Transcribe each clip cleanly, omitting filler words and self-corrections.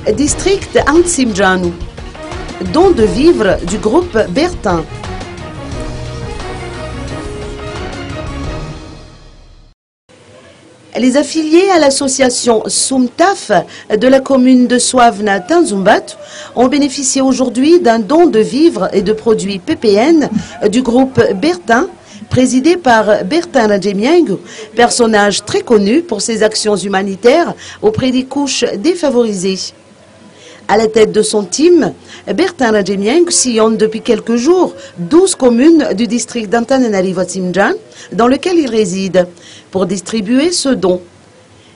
District Antsimjanu. Don de vivres du groupe Bertin. Les affiliés à l'association Sumtaf de la commune de Soavna Tanzumbat ont bénéficié aujourd'hui d'un don de vivres et de produits PPN du groupe Bertin, présidé par Bertin Rajemieng, personnage très connu pour ses actions humanitaires auprès des couches défavorisées. À la tête de son team, Bertin Rajemieng sillonne depuis quelques jours 12 communes du district d'Antananarivo Tsimjan, dans lequel il réside, pour distribuer ce don.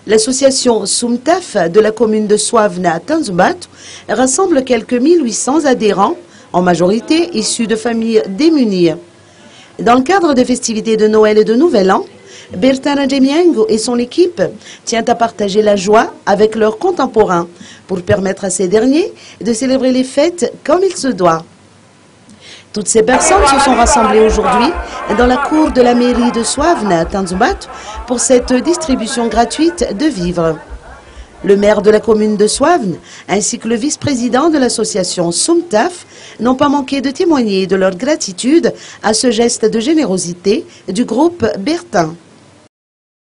L'association Sumtaf de la commune de Soavna Tanzumbat rassemble quelques 1800 adhérents, en majorité issus de familles démunies. Dans le cadre des festivités de Noël et de Nouvel An, Bertin Rajemieng et son équipe tiennent à partager la joie avec leurs contemporains pour permettre à ces derniers de célébrer les fêtes comme il se doit. Toutes ces personnes se sont rassemblées aujourd'hui dans la cour de la mairie de Soavna Tanzumbat pour cette distribution gratuite de vivres. Le maire de la commune de Soavna ainsi que le vice-président de l'association Sumtaf n'ont pas manqué de témoigner de leur gratitude à ce geste de générosité du groupe Bertin.